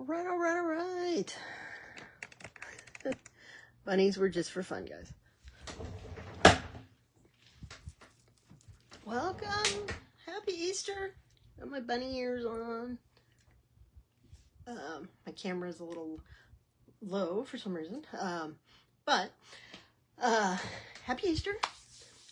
All right. Bunnies were just for fun, guys. Welcome. Happy Easter. Got my bunny ears on. My camera is a little low for some reason. But happy Easter.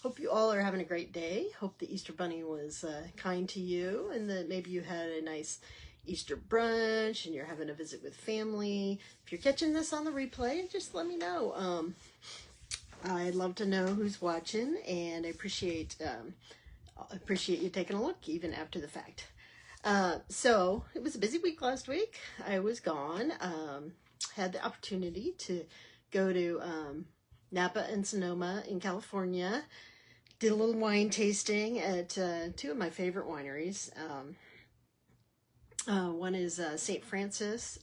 Hope you all are having a great day. Hope the Easter Bunny was kind to you and that maybe you had a nice Easter brunch and you're having a visit with family. If you're catching this on the replay, just let me know. I'd love to know who's watching, and I appreciate you taking a look even after the fact. So it was a busy week last week. I was gone. Had the opportunity to go to Napa and Sonoma in California. Did a little wine tasting at two of my favorite wineries. One is St. Francis.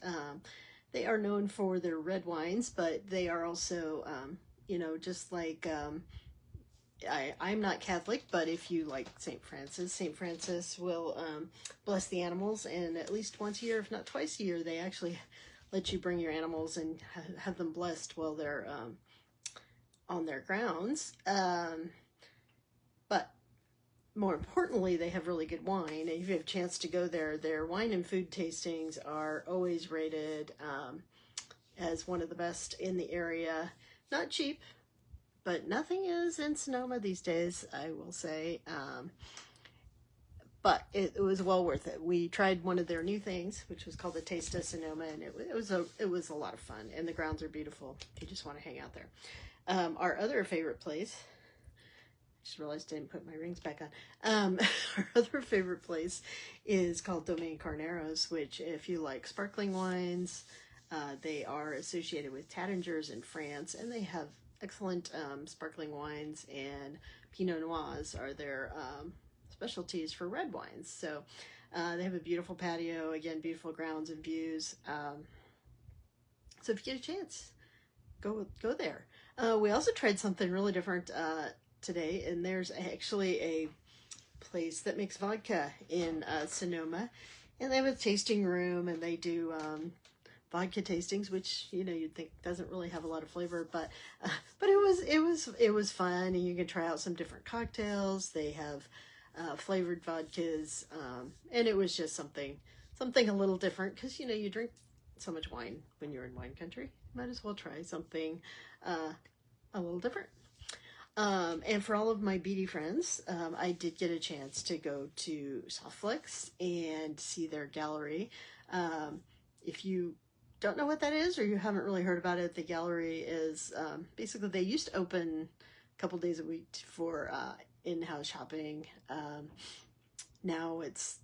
They are known for their red wines, but they are also, just like, I'm not Catholic, but if you like St. Francis will bless the animals, and at least once a year, if not twice a year, they actually let you bring your animals and have them blessed while they're on their grounds. But more importantly, they have really good wine. And if you have a chance to go there, their wine and food tastings are always rated as one of the best in the area. Not cheap, but nothing is in Sonoma these days, I will say. But it was well worth it. We tried one of their new things, which was called the Taste of Sonoma, and it was a lot of fun. And the grounds are beautiful if you just want to hang out there. Our other favorite place, I just realized I didn't put my rings back on. Our other favorite place is called Domaine Carneros, which, if you like sparkling wines, they are associated with Tattingers in France, and they have excellent sparkling wines, and Pinot Noirs are their specialties for red wines. So they have a beautiful patio, again, beautiful grounds and views. So if you get a chance, go there. We also tried something really different today, and there's actually a place that makes vodka in Sonoma, and they have a tasting room, and they do vodka tastings, which you'd think doesn't really have a lot of flavor, but it was fun, and you can try out some different cocktails. They have flavored vodkas, and it was just something a little different, because you drink so much wine when you're in wine country. Might as well try something a little different. And for all of my beady friends, I did get a chance to go to Softflix and see their gallery. If you don't know what that is, or you haven't really heard about it, the gallery is basically, they used to open a couple days a week for in-house shopping. Now it's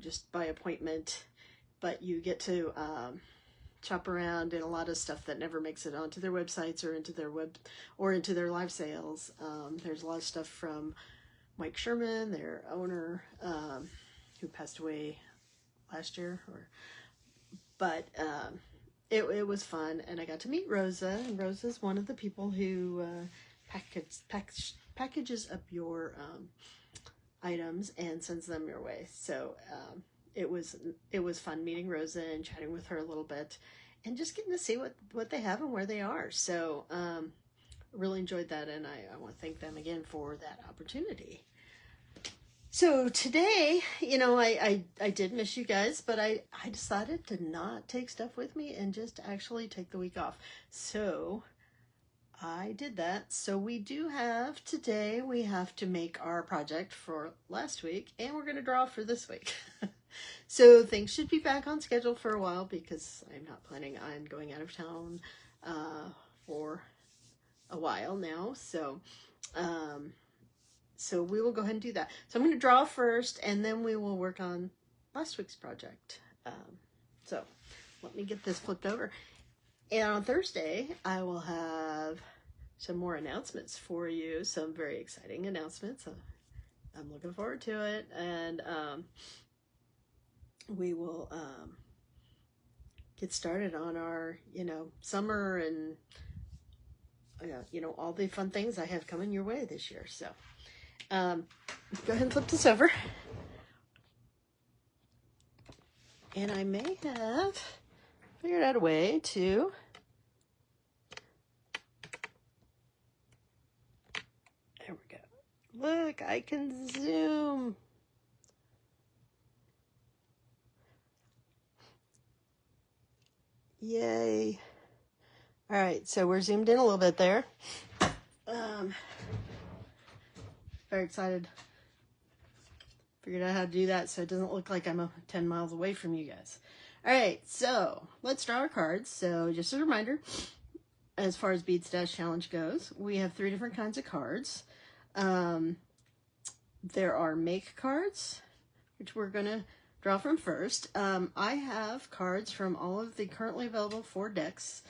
just by appointment, but you get to shop around, and a lot of stuff that never makes it onto their websites or into their live sales. There's a lot of stuff from Mike Sherman, their owner, who passed away last year. But it was fun, and I got to meet Rosa, and Rosa's one of the people who packages up your items and sends them your way. So it was fun meeting Rosa and chatting with her a little bit, and just getting to see what they have and where they are. So really enjoyed that, and I want to thank them again for that opportunity. So today, I did miss you guys, but I decided to not take stuff with me and just actually take the week off. So I did that. So we do have today, we have to make our project for last week, and we're going to draw for this week. So things should be back on schedule for a while, because I'm not planning on going out of town for a while now. So we will go ahead and do that. So I'm going to draw first, and then we will work on last week's project. So let me get this flipped over. And on Thursday, I will have some more announcements for you, some very exciting announcements. I'm looking forward to it. And we will get started on our, summer and, all the fun things I have coming your way this year. So go ahead and flip this over. And I may have figured out a way to there we go. Look, I can zoom. Yay. All right, so we're zoomed in a little bit there. Very excited. Figured out how to do that so it doesn't look like I'm 10 miles away from you guys. All right, so let's draw our cards. So just as a reminder, as far as Bead Stash Challenge goes, we have 3 different kinds of cards. There are make cards, which we're going to draw from first. I have cards from all of the currently available 4 decks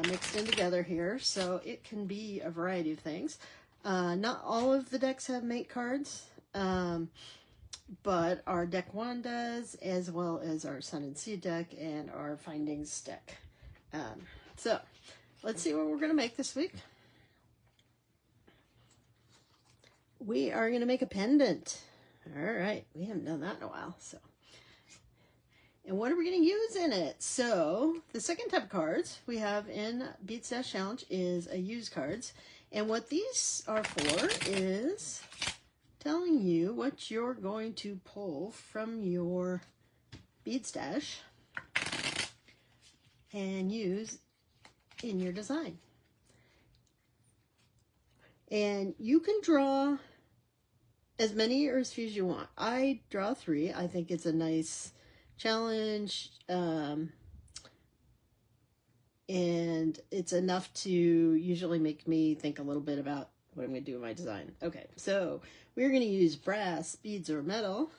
mixed in together here, so it can be a variety of things. Not all of the decks have make cards, but our deck 1 does, as well as our Sun and Sea deck and our Findings deck. So let's see what we're going to make this week. We are going to make a pendant. All right, we haven't done that in a while. So, and what are we going to use in it? So the second type of cards we have in Bead Stash Challenge is a use cards. And what these are for is telling you what you're going to pull from your bead stash and use in your design. And you can draw as many or as few as you want. I draw 3. I think it's a nice challenge, and it's enough to usually make me think a little bit about what I'm going to do in my design. Okay, so we're going to use brass, beads, or metal.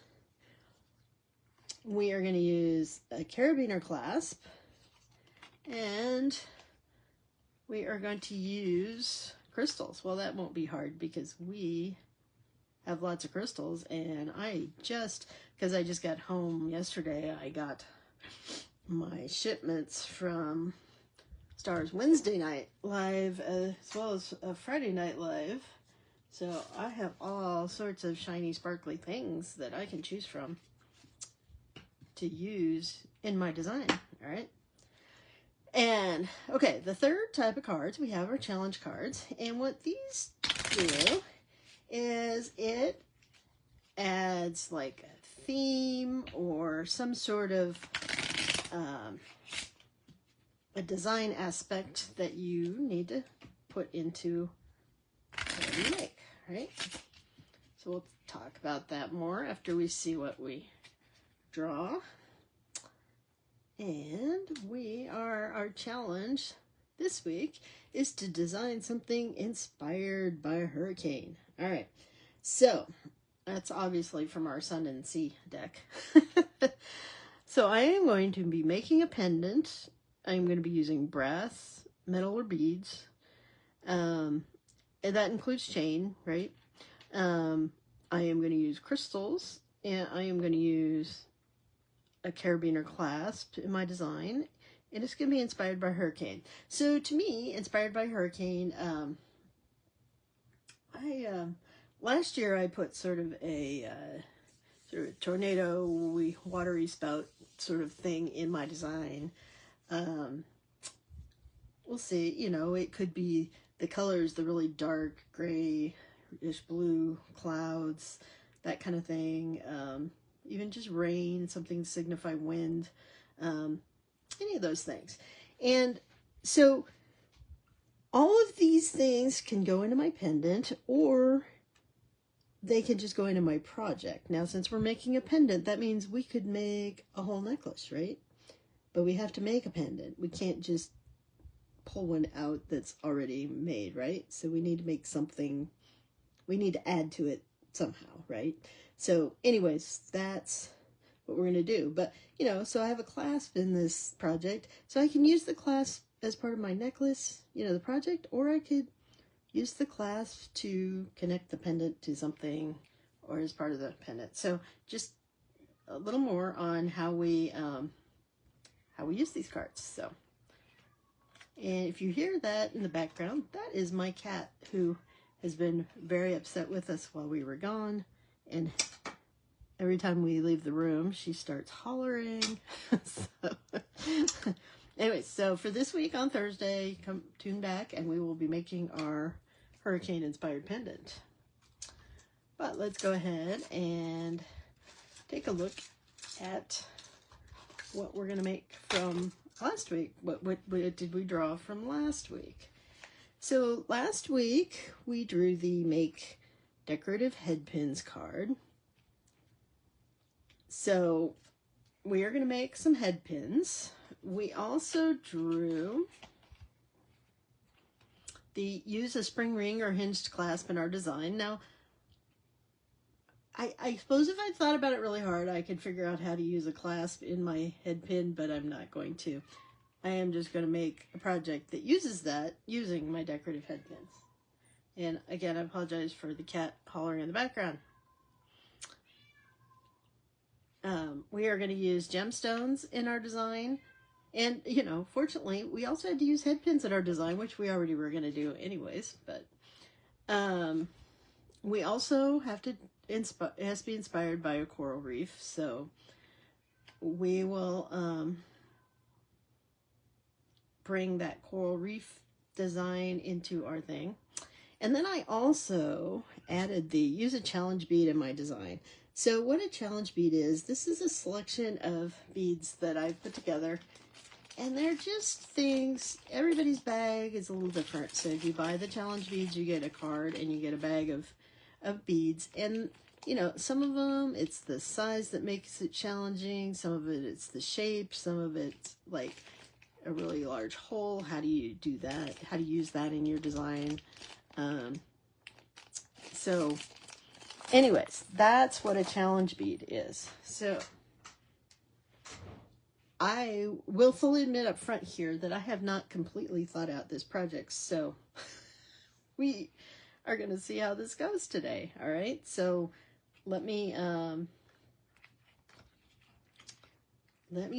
We are going to use a carabiner clasp, and we are going to use crystals. Well, that won't be hard because we have lots of crystals, and because I just got home yesterday, I got my shipments from Stars Wednesday night live as well as a Friday night live. So I have all sorts of shiny sparkly things that I can choose from to use in my design. All right. And okay, the third type of cards we have are challenge cards, and what these do is it adds like a theme or some sort of a design aspect that you need to put into what you make, right? So we'll talk about that more after we see what we draw. And our challenge this week is to design something inspired by a hurricane. All right, so that's obviously from our Sun and Sea deck. So I am going to be making a pendant. I'm going to be using brass, metal, or beads. And that includes chain, right? I am going to use crystals, and I am going to use a carabiner clasp in my design, and it's going to be inspired by hurricane. So to me, inspired by hurricane, last year I put sort of a tornado watery spout sort of thing in my design. We'll see, it could be the colors, the really dark grayish blue clouds, that kind of thing. Even just rain, something to signify wind, any of those things. And so all of these things can go into my pendant, or they can just go into my project. Now, since we're making a pendant, that means we could make a whole necklace, right? But we have to make a pendant. We can't just pull one out that's already made, right? So we need to make something, we need to add to it somehow, right? So anyways, that's what we're going to do. But, so I have a clasp in this project, so I can use the clasp as part of my necklace, the project, or I could use the clasp to connect the pendant to something or as part of the pendant. So just a little more on how we use these cards. So, and if you hear that in the background, that is my cat, who has been very upset with us while we were gone. And every time we leave the room, she starts hollering. Anyway, so for this week on Thursday, come tune back and we will be making our hurricane inspired pendant. But let's go ahead and take a look at what we're going to make from last week. What did we draw from last week? So last week we drew the Make Decorative Headpins card. So we are going to make some headpins. We also drew the use a spring ring or hinged clasp in our design. Now, I suppose if I thought about it really hard, I could figure out how to use a clasp in my head pin, but I'm not going to. I am just going to make a project that uses that using my decorative head pins. And again, I apologize for the cat hollering in the background. We are going to use gemstones in our design. And, you know, fortunately, we also had to use head pins in our design, which we already were going to do anyways. But we also have to, it has to be inspired by a coral reef. So we will bring that coral reef design into our thing. And then I also added the use a challenge bead in my design. So what a challenge bead is, this is a selection of beads that I've put together. And they're just things, everybody's bag is a little different. So if you buy the challenge beads, you get a card and you get a bag of beads. And, you know, some of them, it's the size that makes it challenging. Some of it, it's the shape. Some of it's like a really large hole. How do you do that? How do you use that in your design? So anyways, that's what a challenge bead is. So I will fully admit up front here that I have not completely thought out this project. So we are going to see how this goes today. All right. So let me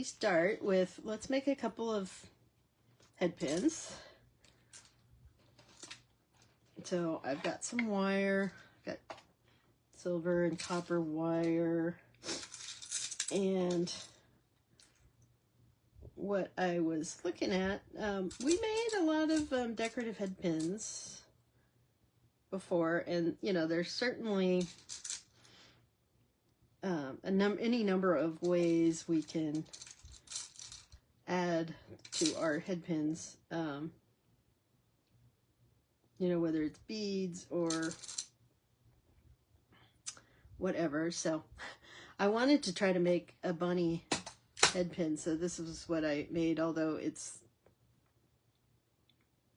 start with, let's make a couple of head pins. So I've got some wire, got silver and copper wire, and what I was looking at, we made a lot of decorative head pins before, and you know, there's certainly any number of ways we can add to our head pins. You know, whether it's beads or whatever. So I wanted to try to make a bunny head pin. So this is what I made, although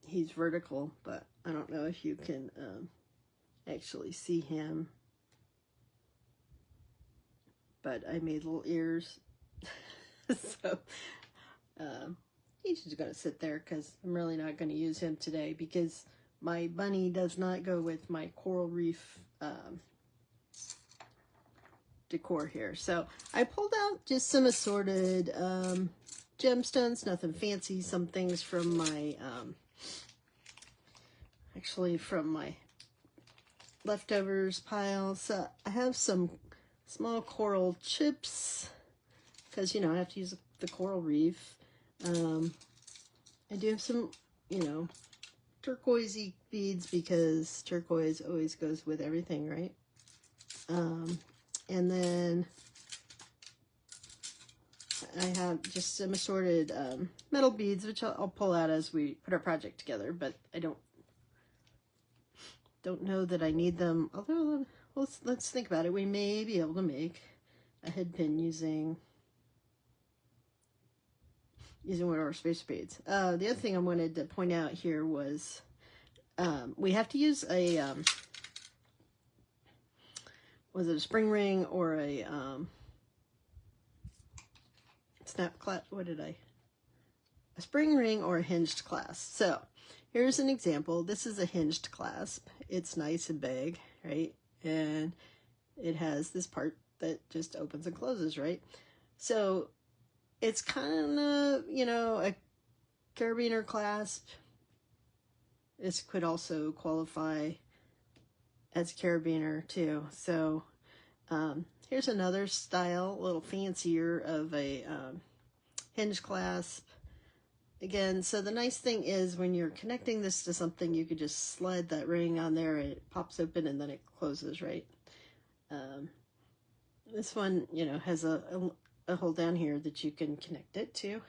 he's vertical, but I don't know if you can actually see him. But I made little ears. So he's just going to sit there because I'm really not going to use him today because my bunny does not go with my coral reef decor here. So I pulled out just some assorted gemstones, nothing fancy, some things from my, actually from my leftovers pile. So I have some small coral chips because, you know, I have to use the coral reef. I do have some, you know, turquoisey beads because turquoise always goes with everything, right? And then I have just some assorted metal beads, which I'll pull out as we put our project together, but I don't know that I need them. Although, let's think about it. We may be able to make a head pin using one of our space beads. The other thing I wanted to point out here was we have to use a was it a spring ring or a snap clasp? A spring ring or a hinged clasp. So here's an example. This is a hinged clasp. It's nice and big, right? And it has this part that just opens and closes, right? So it's kind of, you know, a carabiner clasp. This could also qualify as carabiner too. So here's another style, a little fancier of a hinge clasp. again, so the nice thing is when you're connecting this to something, you could just slide that ring on there, it pops open and then it closes, right? This one, you know, has a hole down here that you can connect it to.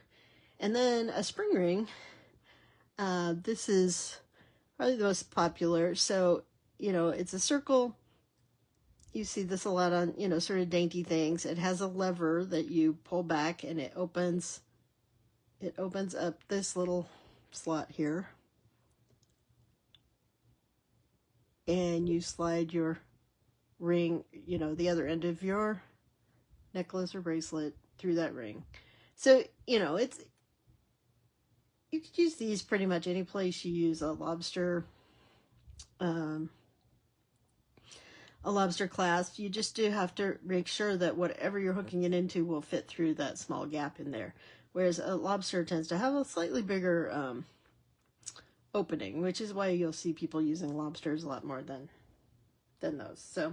And then a spring ring. This is probably the most popular. So, you know, it's a circle. You see this a lot on, you know, sort of dainty things. It has a lever that you pull back and it opens up this little slot here. And you slide your ring, you know, the other end of your necklace or bracelet through that ring. So, you know, you could use these pretty much any place you use a lobster clasp. You just do have to make sure that whatever you're hooking it into will fit through that small gap in there. Whereas a lobster tends to have a slightly bigger opening, which is why you'll see people using lobsters a lot more than those. So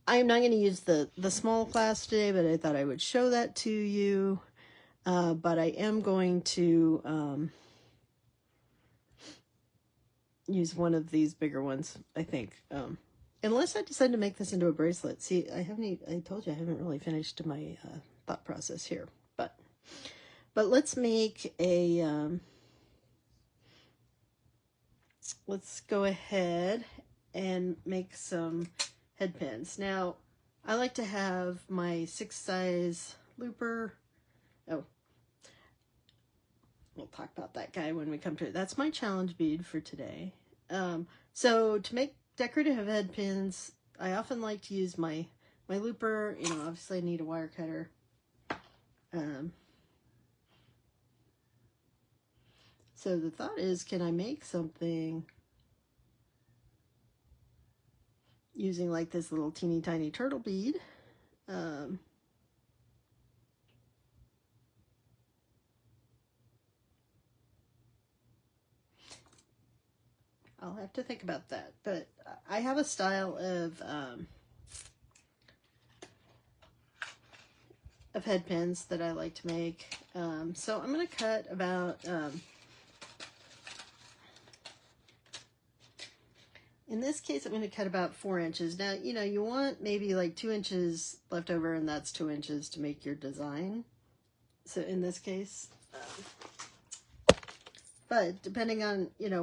I'm not going to use the small clasp today, but I thought I would show that to you. But I am going to use one of these bigger ones, I think. Unless I decide to make this into a bracelet. See, I told you I haven't really finished my thought process here. But let's make a, let's go ahead and make some head pins. Now, I like to have my 6 size looper. Oh, we'll talk about that guy when we come to it. That's my challenge bead for today. So to make decorative head pins, I often like to use my looper. You know, obviously I need a wire cutter. So the thought is, can I make something using like this little teeny tiny turtle bead? I'll have to think about that, but I have a style of head pins that I like to make. So I'm going to cut about, in this case, I'm going to cut about 4 inches. Now, you know, you want maybe like 2 inches left over, and that's 2 inches to make your design. So in this case, but depending on, you know,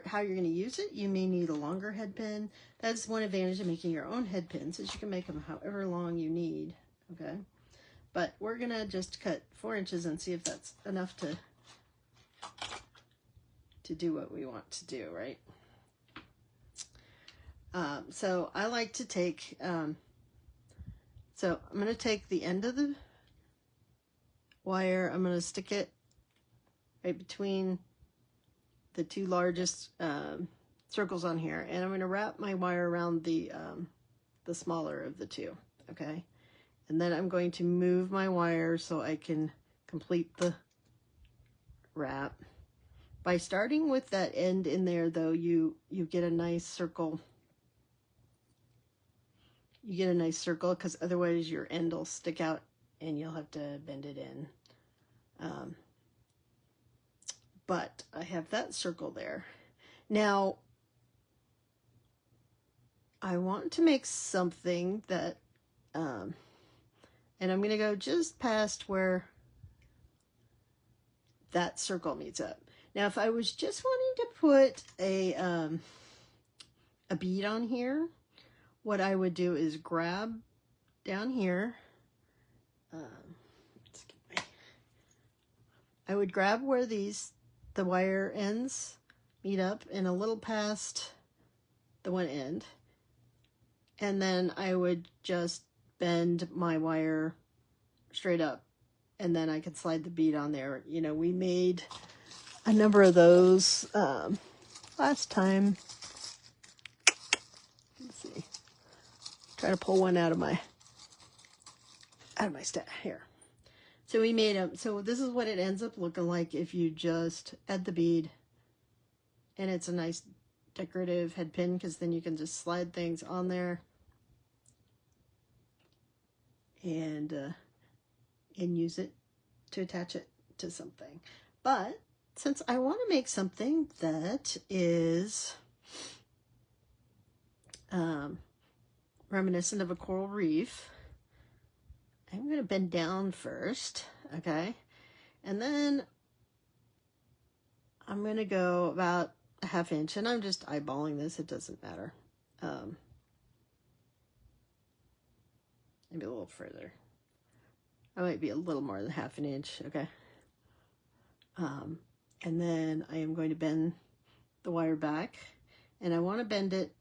how you're going to use it, you may need a longer head pin. That's one advantage of making your own head pins, is you can make them however long you need, okay? But we're going to just cut 4 inches and see if that's enough to do what we want to do, right? So I like to take, so I'm going to take the end of the wire, I'm going to stick it right between the 2 largest circles on here, and I'm going to wrap my wire around the smaller of the 2, okay? And then I'm going to move my wire so I can complete the wrap. By starting with that end in there, though, you get a nice circle. You get a nice circle, because otherwise your end will stick out and you'll have to bend it in. But I have that circle there. Now, I want to make something that, and I'm going to go just past where that circle meets up. Now, if I was just wanting to put a bead on here, what I would do is grab down here. I would grab where the wire ends meet up and a little past the one end. And then I would just bend my wire straight up, and then I could slide the bead on there. You know, we made a number of those last time. Let's see. Try to pull one out of my stack here. So we made them. So this is what it ends up looking like if you just add the bead, and it's a nice decorative head pin, because then you can just slide things on there and use it to attach it to something. But since I want to make something that is reminiscent of a coral reef, I'm going to bend down first, okay? And then I'm going to go about a 1/2 inch, and I'm just eyeballing this, it doesn't matter. Maybe a little further. I might be a little more than 1/2 inch, okay? And then I am going to bend the wire back, and I want to bend it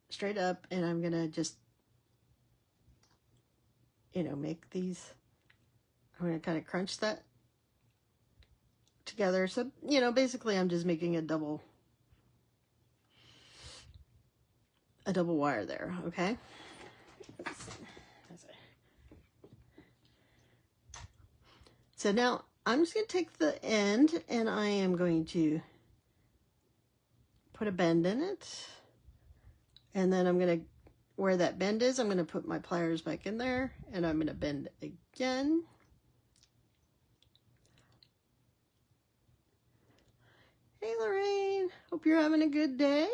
straight up, and I'm going to just, you know, make these, I'm going to kind of crunch that together. So, you know, basically I'm just making a double wire there, okay? So now I'm just going to take the end and I am going to put a bend in it. And then I'm going to, where that bend is, I'm going to put my pliers back in there and I'm going to bend again. Hey Lorraine, hope you're having a good day.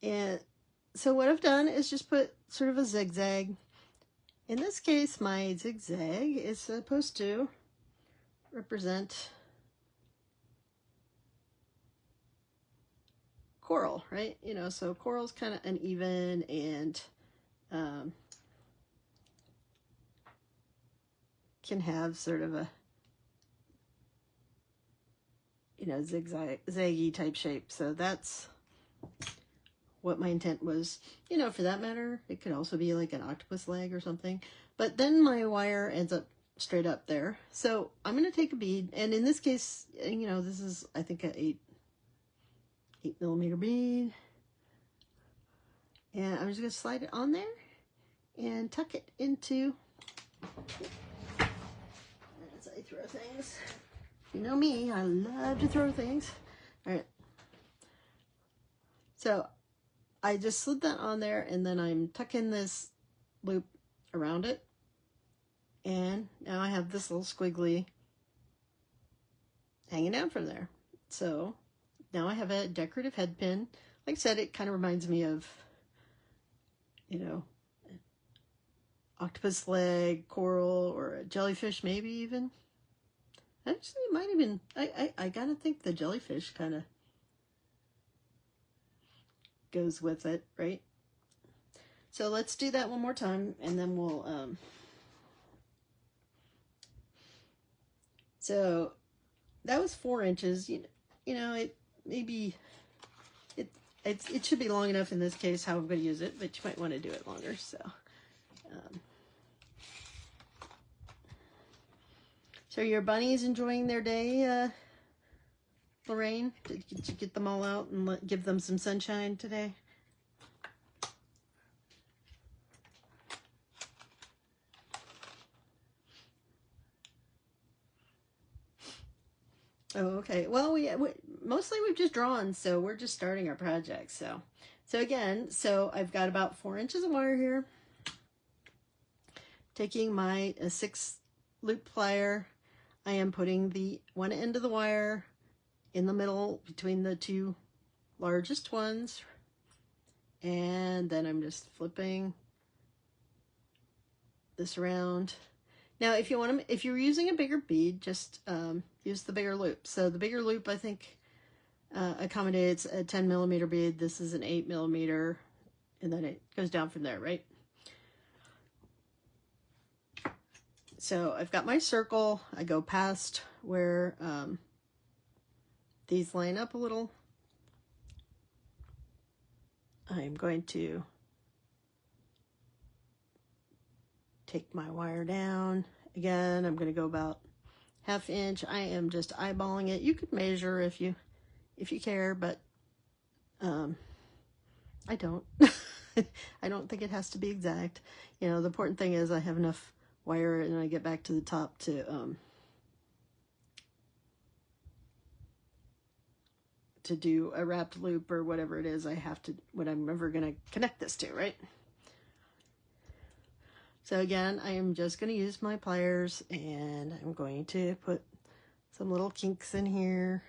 And so what I've done is just put sort of a zigzag. In this case, my zigzag is supposed to represent coral, right? You know, so coral's kind of uneven and can have sort of a, you know, zigzaggy type shape. So that's what my intent was. You know, for that matter, it could also be like an octopus leg or something. But then my wire ends up straight up there. So I'm going to take a bead, and in this case, you know, this is, I think, an 8mm bead. And I'm just going to slide it on there and tuck it into, as I throw things. You know me, I love to throw things. All right. So I just slid that on there, and then I'm tucking this loop around it. And now I have this little squiggly hanging down from there. So now I have a decorative head pin. Like I said, it kind of reminds me of, you know, octopus leg, coral, or a jellyfish maybe even. Actually, it might even, I gotta think the jellyfish kind of goes with it, right? So let's do that one more time, and then we'll, so that was 4 inches. You know, it maybe, it should be long enough in this case how I'm going to use it, but you might want to do it longer, so. So your bunnies enjoying their day, Lorraine? Did you get them all out and give them some sunshine today? Oh, okay. Well, we mostly we've just drawn, so we're just starting our project. So again, so I've got about 4 inches of wire here. Taking my 6 loop plier, I am putting the one end of the wire in the middle between the two largest ones, and then I'm just flipping this around. Now, if you want to, if you're using a bigger bead, just use the bigger loop. So the bigger loop, I think, accommodates a 10mm bead. This is an 8mm, and then it goes down from there, right? So I've got my circle. I go past where these line up a little. I'm going to take my wire down. Again, I'm going to go about 1/2 inch. I am just eyeballing it. You could measure if you care, but I don't. I don't think it has to be exact. You know, the important thing is I have enough wire and I get back to the top to do a wrapped loop or whatever it is I have to, what I'm ever going to connect this to, right? So again, I am just going to use my pliers and I'm going to put some little kinks in here.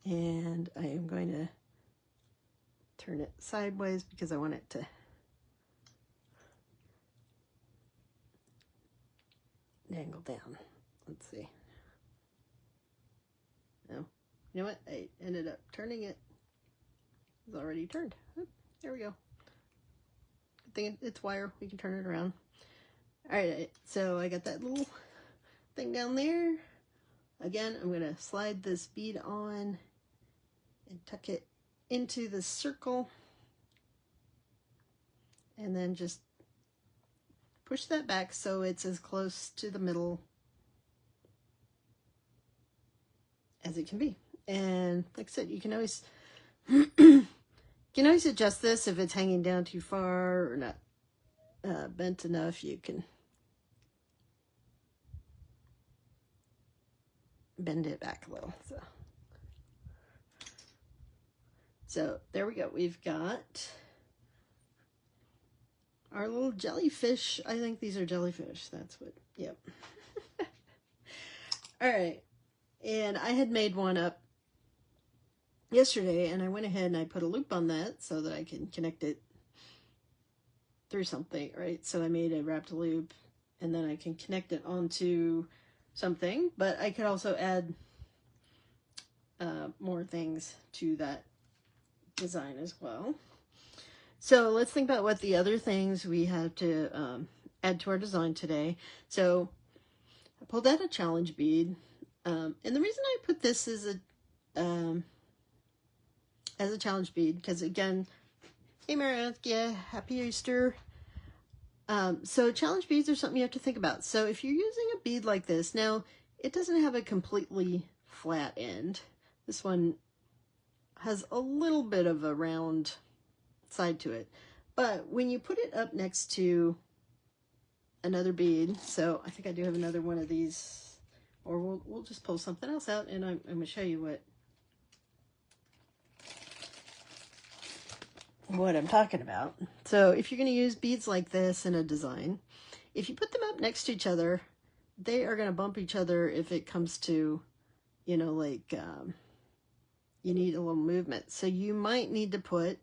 And I am going to turn it sideways because I want it to dangle down. Let's see. No, you know what? I ended up turning it. It's already turned. Oop, there we go. Good thing it's wire. We can turn it around. All right, so I got that little thing down there. Again, I'm going to slide this bead on and tuck it into the circle. And then just push that back so it's as close to the middle as it can be. And like I said, you can always adjust this if it's hanging down too far or not bent enough. You can bend it back a little. So there we go. We've got our little jellyfish. I think these are jellyfish. That's what, yep. All right. And I had made one up yesterday and I went ahead and I put a loop on that so that I can connect it through something, right? So I wrapped a loop and then I can connect it onto something, but I could also add more things to that design as well. So let's think about what the other things we have to add to our design today. So I pulled out a challenge bead, and the reason I put this as a challenge bead, because again, hey Marianne, yeah, happy Easter. So challenge beads are something you have to think about. So if you're using a bead like this, now it doesn't have a completely flat end. This one has a little bit of a round side to it, but when you put it up next to another bead, so I think I do have another one of these, or we'll just pull something else out and I'm going to show you what I'm talking about. So if you're going to use beads like this in a design, if you put them up next to each other, they are going to bump each other if it comes to, you know, like you need a little movement. So you might need to put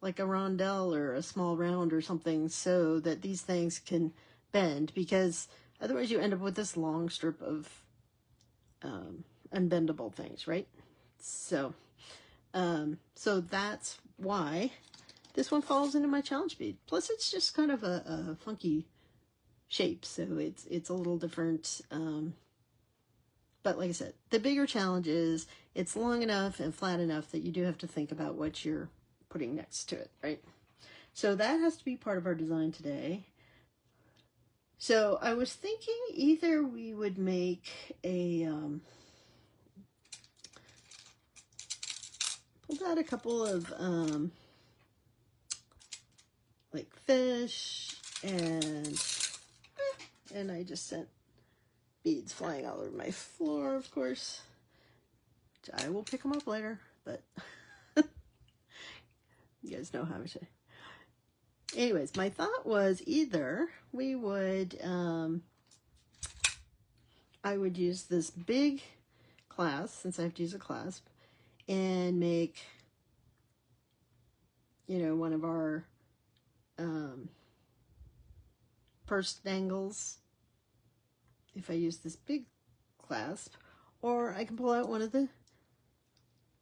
like a rondelle or a small round or something so that these things can bend, because otherwise you end up with this long strip of unbendable things, right? So so that's why this one falls into my challenge bead. Plus it's just kind of a funky shape, so it's a little different. But like I said, the bigger challenge is it's long enough and flat enough that you do have to think about what you're putting next to it, right? So that has to be part of our design today. So I was thinking either we would make a, pulled out a couple of like fish, and I just sent beads flying all over my floor, of course. I will pick them up later, but you guys know how to. Anyways, my thought was either we would, I would use this big clasp, since I have to use a clasp, and make, you know, one of our purse dangles if I use this big clasp, or I can pull out one of the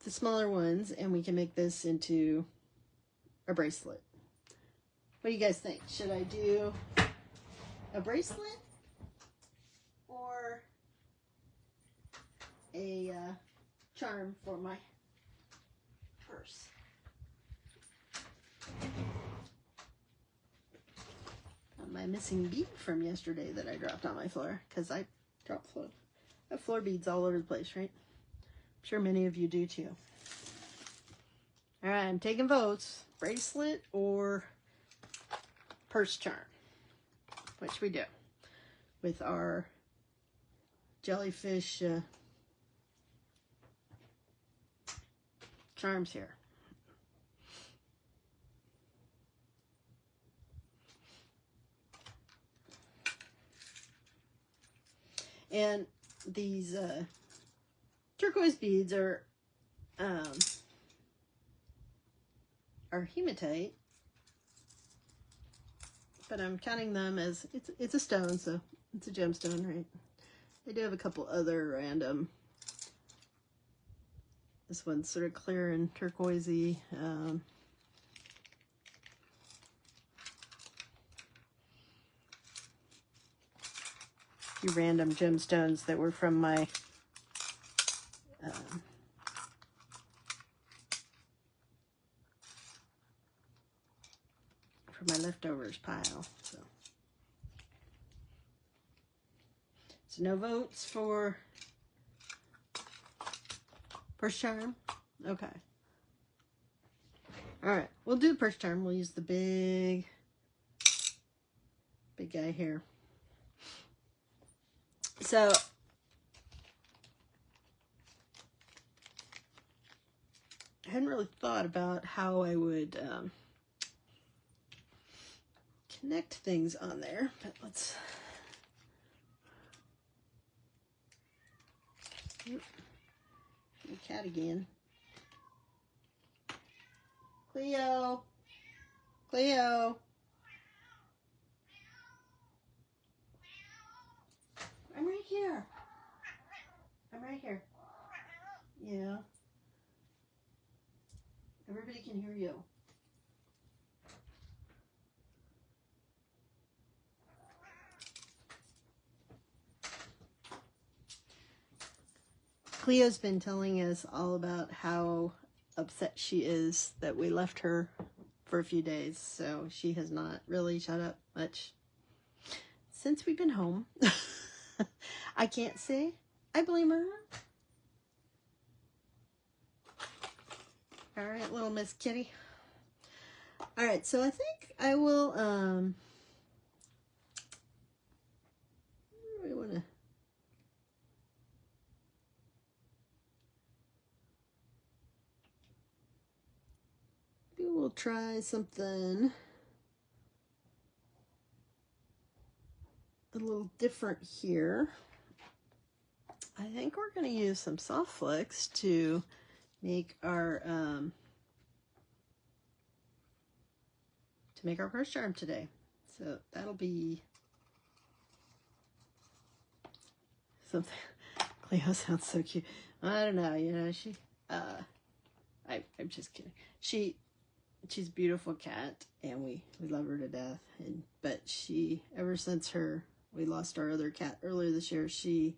smaller ones and we can make this into a bracelet. What do you guys think? Should I do a bracelet or a charm for my purse? My missing bead from yesterday that I dropped on my floor, because I drop floor beads all over the place, right? I'm sure many of you do too. All right, I'm taking votes. Bracelet or purse charm? which we do, with our jellyfish charms here. And these turquoise beads are hematite, but I'm counting them as it's a stone, so it's a gemstone, right? I do have a couple other random. This one's sort of clear and turquoisey. Few random gemstones that were from my leftovers pile. So no votes for purse charm. Okay. All right, we'll do purse charm. We'll use the big guy here. So I hadn't really thought about how I would connect things on there, but let's. Cat again. Cleo. Cleo. I'm right here. I'm right here. Yeah. Everybody can hear you. Cleo's been telling us all about how upset she is that we left her for a few days, so she has not really shut up much since we've been home. I can't say I blame her. All right, little Miss Kitty. All right, so I think I will, we want to, maybe we'll try something a little different here. I think we're going to use some soft flex to make our purse charm today. So that'll be something. Cleo sounds so cute. I don't know, you know, she I'm just kidding. She's a beautiful cat and we love her to death, but she, ever since we lost our other cat earlier this year, she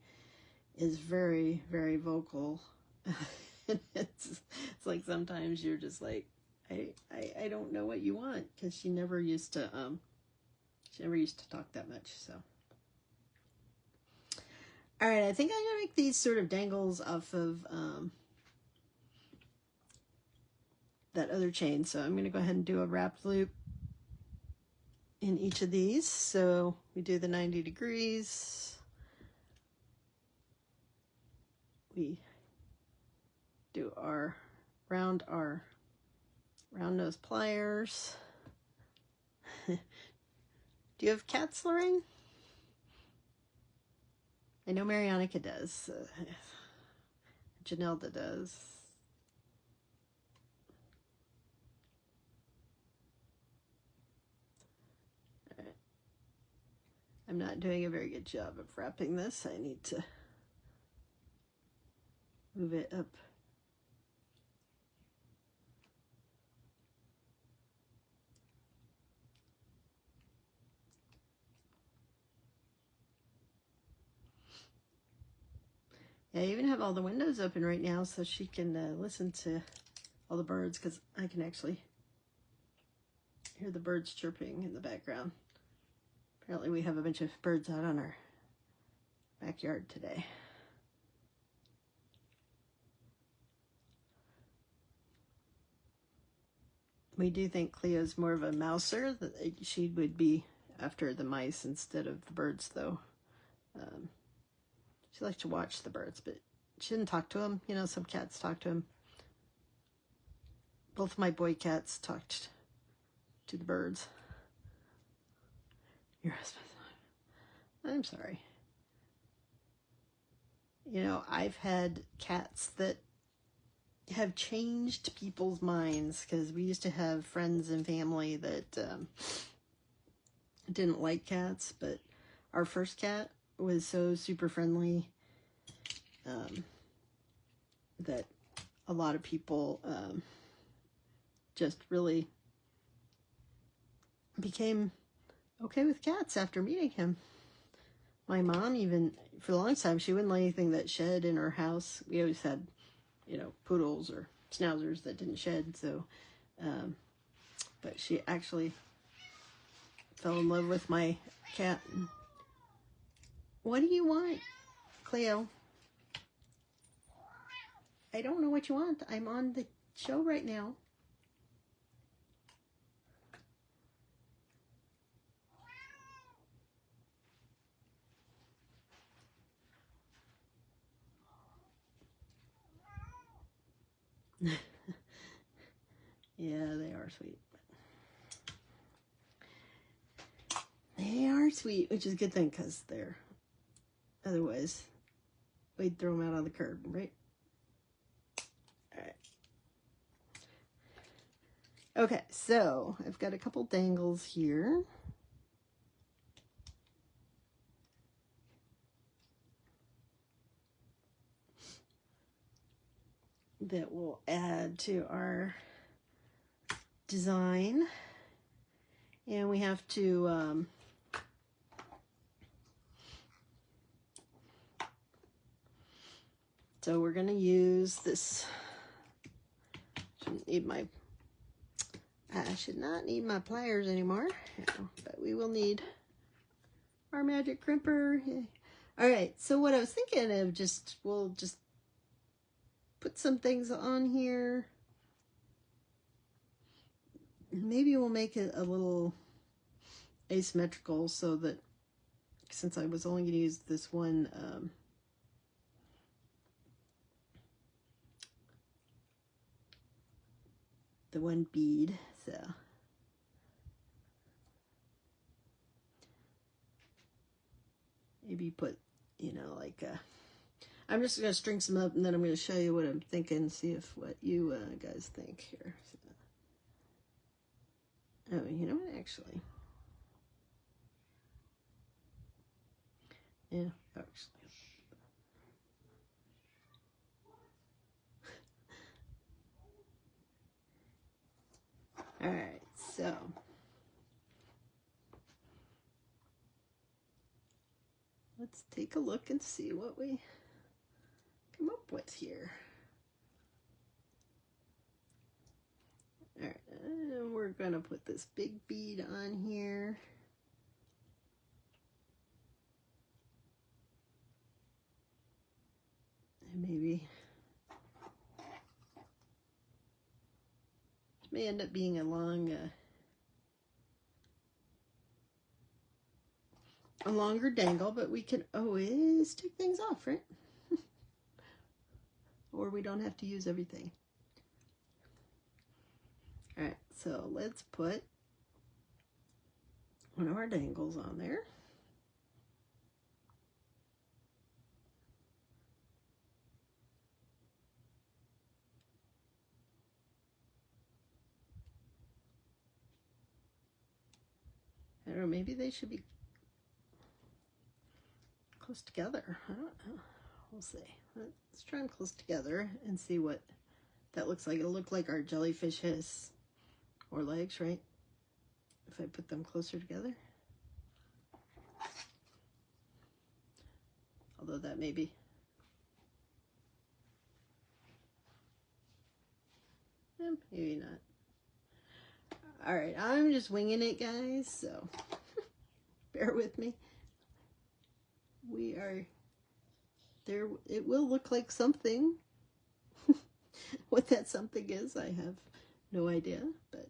is very, very vocal. it's like sometimes you're just like, I don't know what you want, because she never used to talk that much. So all right, I think I'm gonna make these sort of dangles off of that other chain. So I'm gonna go ahead and do a wrapped loop in each of these. So we do the 90 degrees. We do our round nose pliers. Do you have cats, Lorraine? I know Marianica does. Janelda does. All right. I'm not doing a very good job of wrapping this. I need to move it up. Yeah, I even have all the windows open right now so she can listen to all the birds, because I can actually hear the birds chirping in the background. Apparently we have a bunch of birds out on our backyard today. We do think Cleo's more of a mouser, that she would be after the mice instead of the birds, though. She likes to watch the birds, but she didn't talk to them. You know, some cats talk to them. Both of my boy cats talked to the birds. Your husband's not. I'm sorry. You know, I've had cats that have changed people's minds, because we used to have friends and family that didn't like cats, but our first cat was so super friendly that a lot of people just really became okay with cats after meeting him. My mom, even for the longest time, she wouldn't let anything that shed in her house. We always had, you know, poodles or schnauzers that didn't shed, so but she actually fell in love with my cat. What do you want, Cleo? I don't know what you want. I'm on the show right now. Yeah, they are sweet. They are sweet, which is a good thing, because they're, otherwise we'd throw them out on the curb, right? All right. Okay, so I've got a couple dangles here. That will add to our design. And we have to so we're going to use this. I should not need my pliers anymore, but we will need our magic crimper. All right, so what I was thinking of, we'll just put some things on here. Maybe we'll make it a little asymmetrical, so that, since I was only going to use this one the one bead, so maybe put, you know, like I'm just gonna string some up, and then I'm gonna show you what I'm thinking, see if what you guys think here. So, oh, you know what, actually, yeah, actually. All right, so let's take a look and see what we come up with here. All right, and we're gonna put this big bead on here. And maybe it may end up being a longer dangle, but we can always take things off, right? Or we don't have to use everything. All right, so let's put one of our dangles on there. I don't know, maybe they should be close together. I don't know. We'll see. Let's try them close together and see what that looks like. It'll look like our jellyfish has 4 legs, right? If I put them closer together. Although that may be. Maybe not. All right, I'm just winging it, guys, so bear with me. We are there. It will look like something. What that something is, I have no idea, but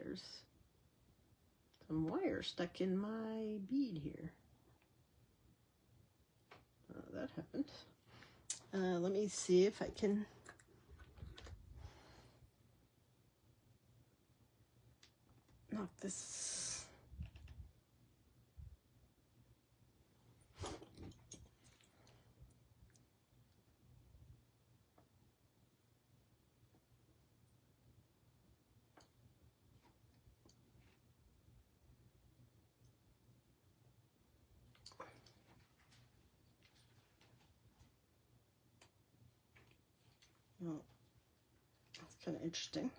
there's some wire stuck in my bead here. That happened. Let me see if I can knock this. Oh, that's kind of interesting.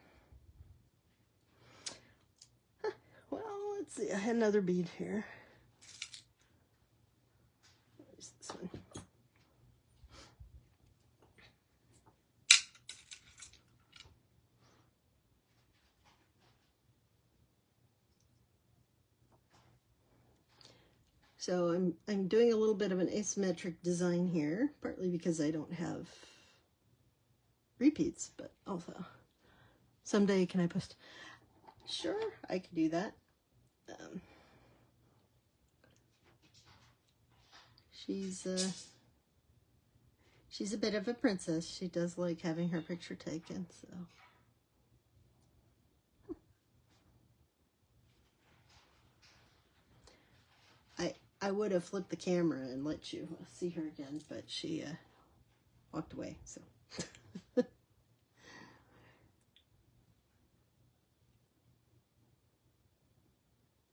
Huh. Well, let's see. I had another bead here. Where's this one? So I'm doing a little bit of an asymmetric design here, partly because I don't have repeats, but also someday can I post? Sure, I could do that. She's a bit of a princess. She does like having her picture taken, so. I would have flipped the camera and let you see her again, but she walked away, so. I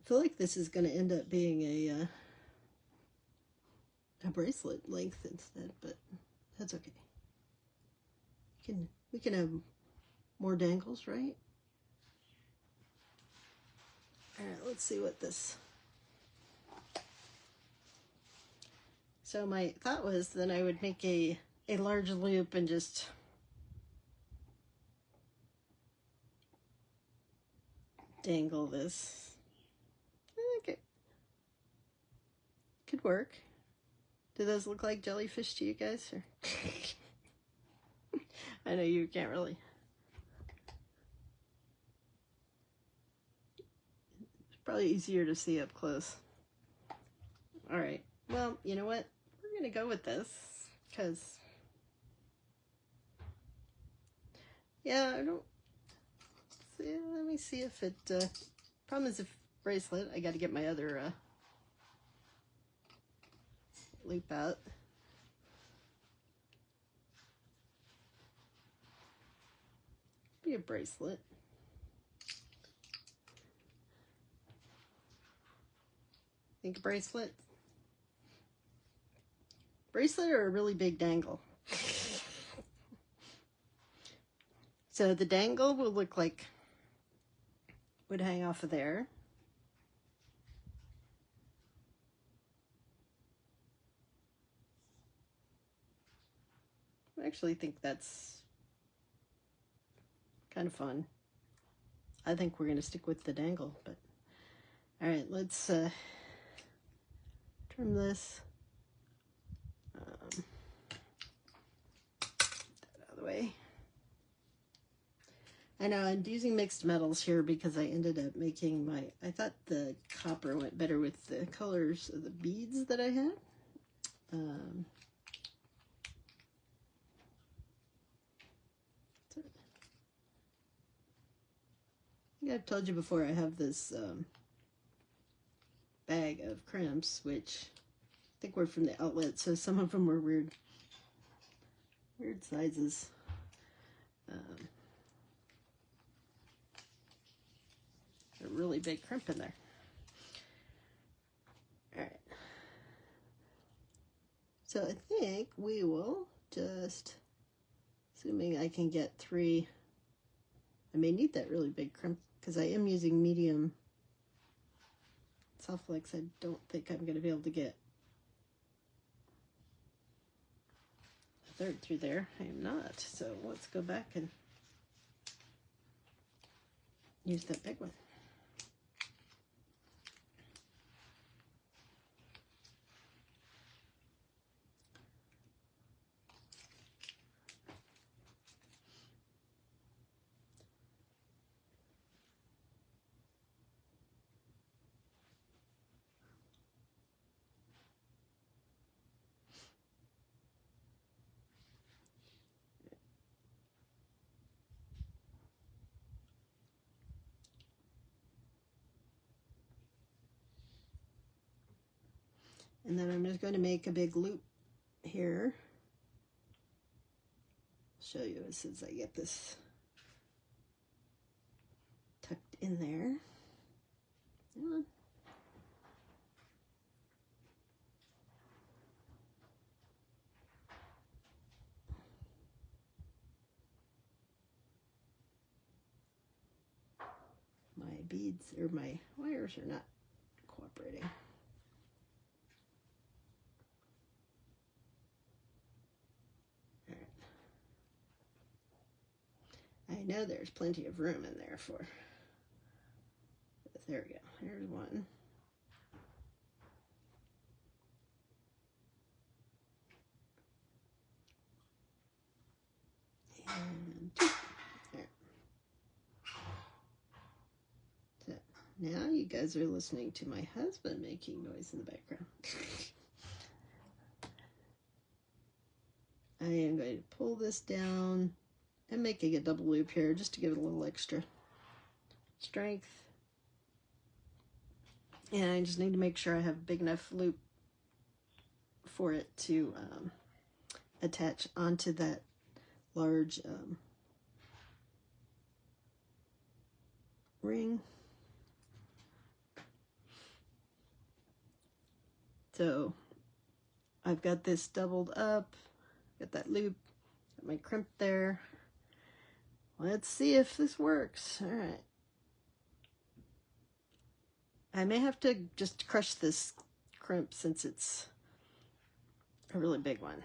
feel like this is going to end up being a bracelet length instead, but that's okay. We can have more dangles, right? All right, let's see what this. So my thought was then I would make a large loop and just dangle this. Okay. Could work. Do those look like jellyfish to you guys? Or I know you can't really. It's probably easier to see up close. All right. Well, you know what? We're going to go with this because, yeah, I don't see. Let me see if it, problem is if bracelet, I got to get my other loop out. Be a bracelet. Think a bracelet? Bracelet or a really big dangle? So the dangle will look like, would hang off of there. I actually think that's kind of fun. I think we're going to stick with the dangle, but all right, let's trim this. Get that out of the way. I know I'm using mixed metals here because I ended up making I thought the copper went better with the colors of the beads that I had. Yeah, I've told you before I have this bag of crimps, which I think were from the outlet, so some of them were weird sizes. A really big crimp in there. All right. So I think we will just, assuming I can get 3, I may need that really big crimp because I am using medium soft flex. I don't think I'm going to be able to get a 3rd through there. I am not. So let's go back and use that big one. And then I'm just going to make a big loop here. Show you as soon as I get this tucked in there. Come on. My beads or my wires are not cooperating. All right. I know there's plenty of room in there for. There we go. Here's one. And two. There. So now you guys are listening to my husband making noise in the background. I am going to pull this down and making a double loop here just to give it a little extra strength. And I just need to make sure I have a big enough loop for it to attach onto that large ring. So I've got this doubled up, got that loop, got my crimp there. Let's see if this works. All right. I may have to just crush this crimp since it's a really big one.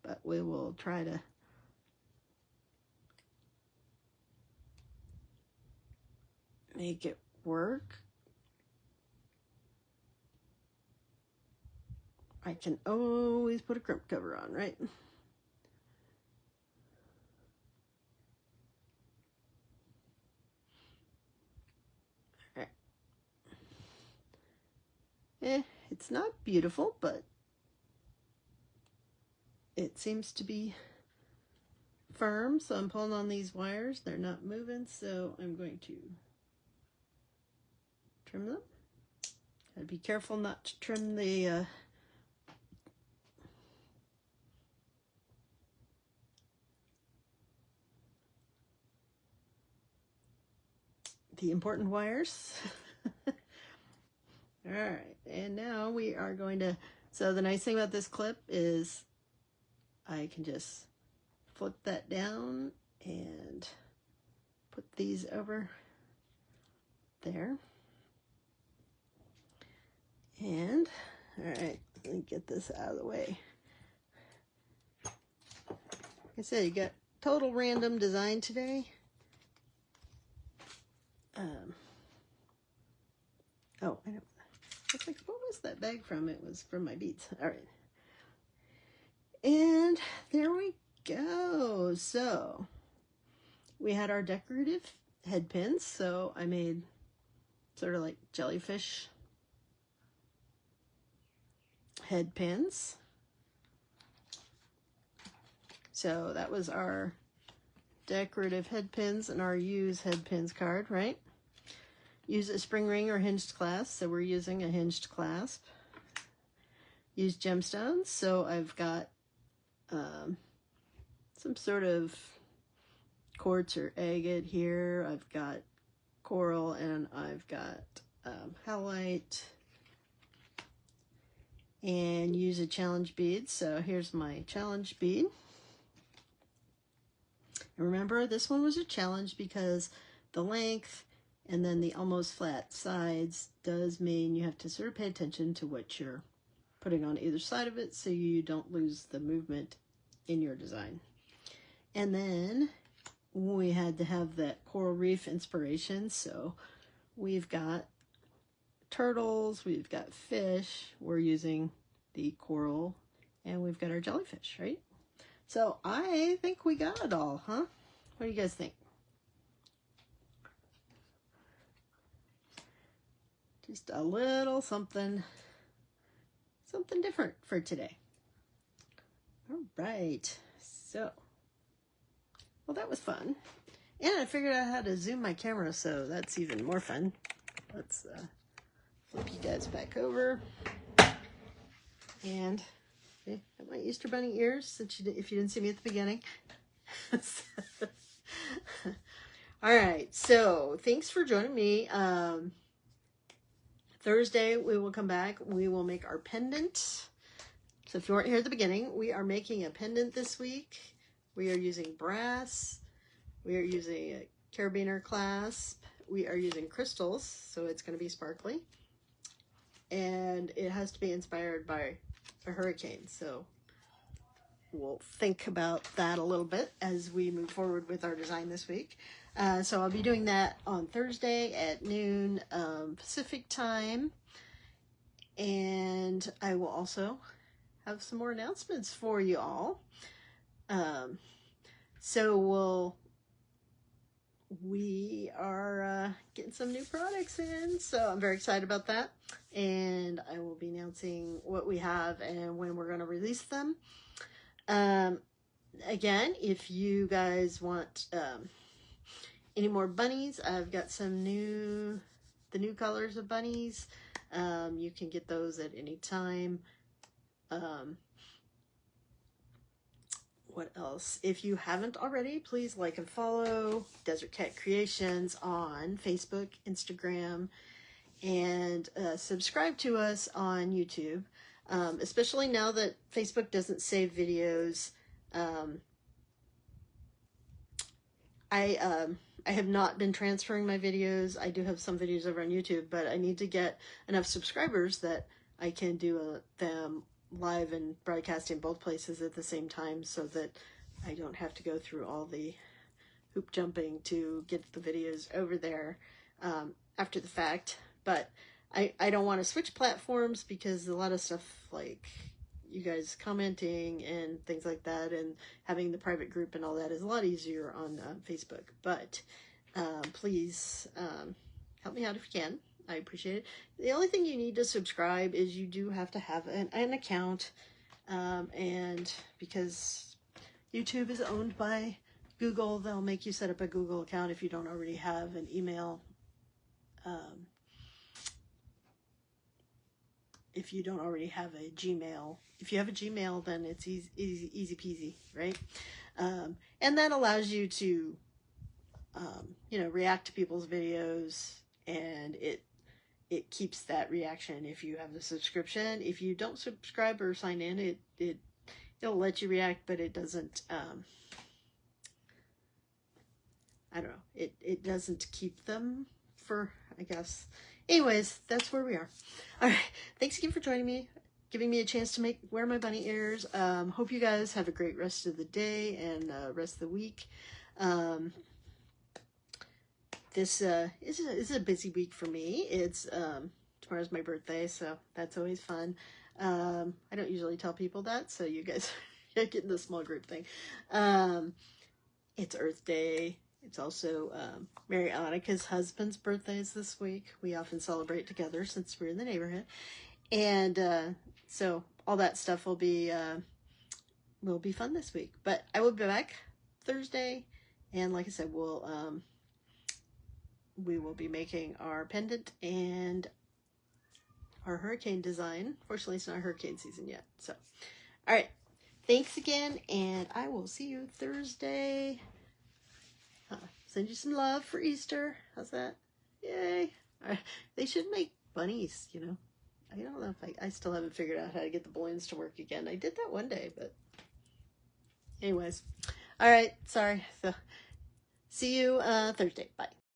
But we will try to make it work. I can always put a crimp cover on, right? It's not beautiful, but it seems to be firm. So I'm pulling on these wires. They're not moving, so I'm going to trim them. Gotta be careful not to trim the important wires. All right, and now we are going to, so the nice thing about this clip is I can just flip that down and put these over there. And, all right, let me get this out of the way. Like I said, you got total random design today. Oh, I know. I was like, what was that bag from? It was from my beads. All right. And there we go. So we had our decorative head pins. So I made sort of like jellyfish head pins. So that was our decorative head pins and our use head pins card, right? Use a spring ring or hinged clasp, so we're using a hinged clasp. Use gemstones, so I've got some sort of quartz or agate here. I've got coral and I've got halite. And use a challenge bead, so here's my challenge bead. And remember, this one was a challenge because the length and then the almost flat sides does mean you have to sort of pay attention to what you're putting on either side of it so you don't lose the movement in your design. And then we had to have that coral reef inspiration, so we've got turtles, we've got fish, we're using the coral, and we've got our jellyfish, right? So I think we got it all, huh? What do you guys think? Just a little something different for today. All right, so, well, that was fun. And I figured out how to zoom my camera, so that's even more fun. let's flip you guys back over. And okay, got my Easter Bunny ears, since if you didn't see me at the beginning. All right, so thanks for joining me. Thursday, we will come back. We will make our pendant. So if you weren't here at the beginning, we are making a pendant this week. We are using brass. We are using a carabiner clasp. We are using crystals, so it's going to be sparkly. And it has to be inspired by a hurricane. So we'll think about that a little bit as we move forward with our design this week. So I'll be doing that on Thursday at noon Pacific time. And I will also have some more announcements for you all. So we are getting some new products in, so I'm very excited about that. And I will be announcing what we have and when we're going to release them. Again, if you guys want any more bunnies, I've got the new colors of bunnies. You can get those at any time. What else? If you haven't already, please like and follow Desert Cat Creations on Facebook, Instagram, and subscribe to us on YouTube. Especially now that Facebook doesn't save videos. I have not been transferring my videos. I do have some videos over on YouTube, but I need to get enough subscribers that I can do them live and broadcasting both places at the same time, so that I don't have to go through all the hoop jumping to get the videos over there after the fact. But I don't want to switch platforms, because a lot of stuff like you guys commenting and things like that and having the private group and all that is a lot easier on Facebook. But please help me out if you can. I appreciate it. The only thing you need to subscribe is you do have to have an account, and because YouTube is owned by Google, they'll make you set up a Google account if you don't already have an email. If you don't already have a Gmail. If you have a Gmail, then it's easy peasy, right? And that allows you to, react to people's videos, and it keeps that reaction if you have the subscription. If you don't subscribe or sign in, it'll let you react, but it doesn't, I don't know, it doesn't keep them for, I guess. Anyways, that's where we are. All right, thanks again for joining me, giving me a chance to wear my bunny ears. Hope you guys have a great rest of the day and rest of the week. This is a busy week for me. It's tomorrow's my birthday, so that's always fun. I don't usually tell people that, so you guys are getting the small group thing. It's Earth Day. It's also Mary Annika's husband's birthday is this week. We often celebrate together since we're in the neighborhood, and so all that stuff will be fun this week. But I will be back Thursday, and like I said, we will be making our pendant and our hurricane design. Fortunately, it's not hurricane season yet. So, all right. Thanks again, and I will see you Thursday. Send you some love for Easter. How's that? Yay. All right. They should make bunnies, I don't know if I still haven't figured out how to get the balloons to work again. I did that one day, but anyways. All right. Sorry. So, see you Thursday. Bye.